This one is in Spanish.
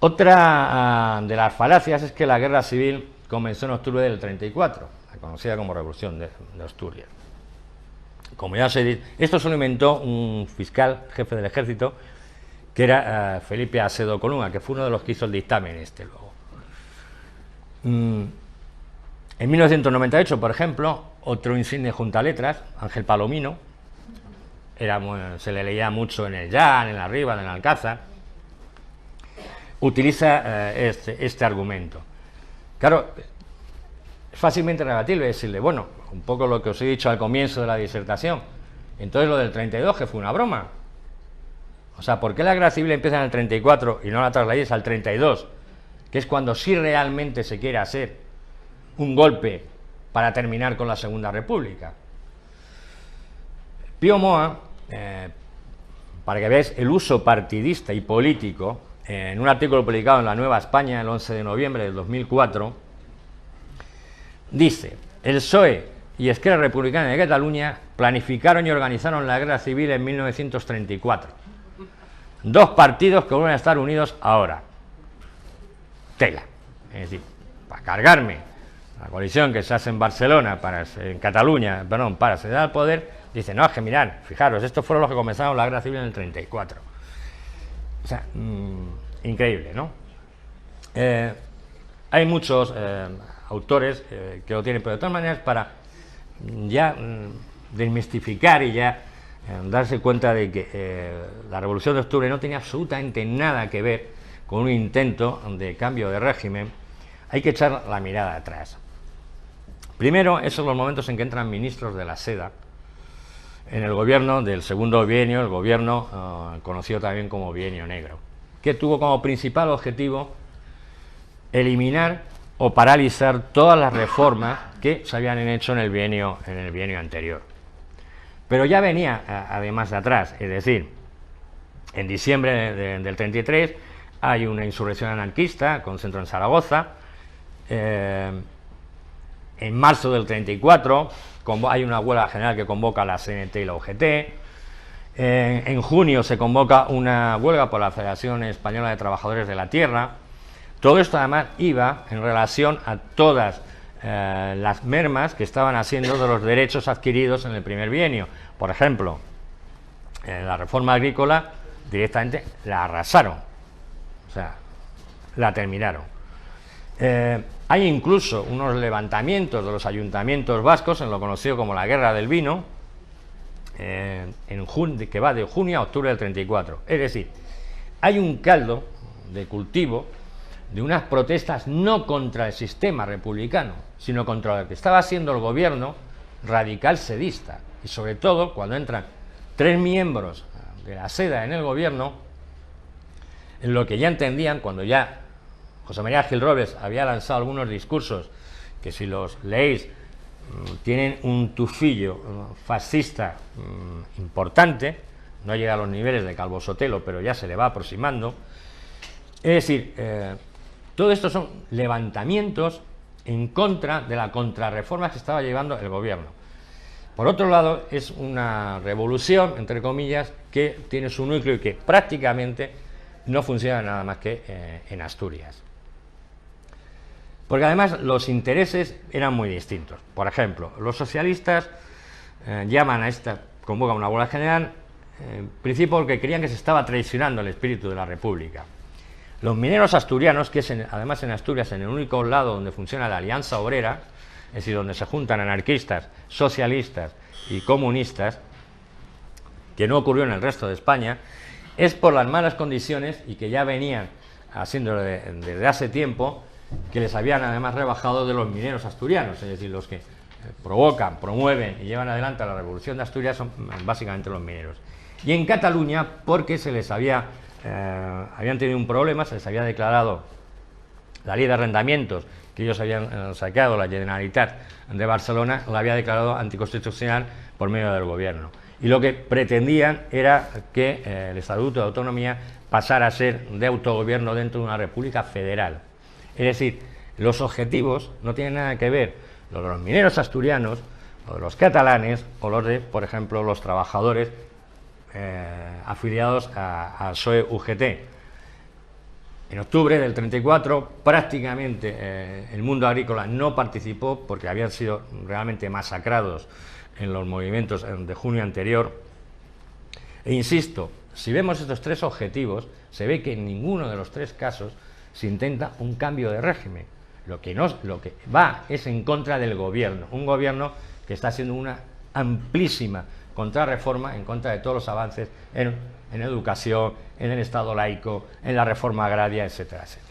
Otra de las falacias es que la guerra civil comenzó en octubre del 34, la conocida como Revolución de Asturias. Como ya se dice, esto se lo inventó un fiscal jefe del ejército, que era Felipe Asedo Colunga, que fue uno de los que hizo el dictamen luego. En 1998, por ejemplo, otro insigne juntaletras, Ángel Palomino, se le leía mucho en el Jan, en la Riba, en el Alcázar, utiliza este argumento. Claro, es fácilmente rebatible decirle, bueno, un poco lo que os he dicho al comienzo de la disertación, entonces lo del 32 que fue una broma. O sea, ¿por qué la guerra civil empieza en el 34 y no la trasladéis al 32? Que es cuando sí realmente se quiere hacer un golpe para terminar con la Segunda República. Pío Moa, para que veáis el uso partidista y político, en un artículo publicado en La Nueva España el 11 de noviembre del 2004, dice: el PSOE y Esquerra Republicana de Cataluña planificaron y organizaron la guerra civil en 1934. Dos partidos que vuelven a estar unidos ahora. Tela. Es decir, para cargarme la coalición que se hace en Barcelona, en Cataluña, perdón, para acceder al poder, dice, no, es que mirad, fijaros, estos fueron los que comenzaron la guerra civil en el 34. O sea, increíble, ¿no? Hay muchos autores que lo tienen, pero de todas maneras, para ya desmistificar y ya darse cuenta de que la Revolución de Octubre no tenía absolutamente nada que ver con un intento de cambio de régimen, hay que echar la mirada atrás. Primero, esos son los momentos en que entran ministros de la Seda en el gobierno del segundo bienio, el gobierno conocido también como bienio negro, que tuvo como principal objetivo eliminar o paralizar todas las reformas que se habían hecho en el bienio anterior. Pero ya venía además de atrás, es decir, en diciembre del 33 hay una insurrección anarquista con centro en Zaragoza. En marzo del 34 hay una huelga general que convoca la CNT y la UGT. En junio se convoca una huelga por la Federación Española de Trabajadores de la Tierra. Todo esto además iba en relación a todas las mermas que estaban haciendo de los derechos adquiridos en el primer bienio. Por ejemplo, la reforma agrícola directamente la arrasaron, o sea, la terminaron. Hay incluso unos levantamientos de los ayuntamientos vascos en lo conocido como la Guerra del Vino, que va de junio a octubre del 34. Es decir, hay un caldo de cultivo de unas protestas no contra el sistema republicano, sino contra lo que estaba haciendo el gobierno radical sedista. Y sobre todo, cuando entran 3 miembros de la Seda en el gobierno, en lo que ya entendían, cuando ya José María Gil Robles había lanzado algunos discursos que, si los leéis, tienen un tufillo fascista importante, no llega a los niveles de Calvo Sotelo, pero ya se le va aproximando. Es decir, todo esto son levantamientos en contra de la contrarreforma que estaba llevando el gobierno. Por otro lado, es una revolución, entre comillas, que tiene su núcleo y que prácticamente no funciona nada más que en Asturias. Porque además los intereses eran muy distintos. Por ejemplo, los socialistas llaman a convocan una huelga general, en principio porque creían que se estaba traicionando el espíritu de la República. Los mineros asturianos, que es además en Asturias en el único lado donde funciona la Alianza Obrera, es decir, donde se juntan anarquistas, socialistas y comunistas, que no ocurrió en el resto de España, es por las malas condiciones, y que ya venían haciéndolo desde hace tiempo, que les habían además rebajado de los mineros asturianos, es decir, los que provocan, promueven y llevan adelante la Revolución de Asturias son básicamente los mineros. Y en Cataluña, porque se les habían tenido un problema, se les había declarado la ley de arrendamientos que ellos habían sacado, la Generalitat de Barcelona, la había declarado anticonstitucional por medio del gobierno. Y lo que pretendían era que el Estatuto de Autonomía pasara a ser de autogobierno dentro de una república federal. Es decir, los objetivos no tienen nada que ver los de los mineros asturianos, o de los catalanes, o los de, por ejemplo, los trabajadores afiliados a PSOE-UGT. En octubre del 34 prácticamente el mundo agrícola no participó porque habían sido realmente masacrados en los movimientos de junio anterior. E insisto, si vemos estos tres objetivos, se ve que en ninguno de los tres casos se intenta un cambio de régimen. Lo que va es en contra del gobierno, un gobierno que está haciendo una amplísima contrarreforma en contra de todos los avances en educación, en el Estado laico, en la reforma agraria, etcétera, etcétera.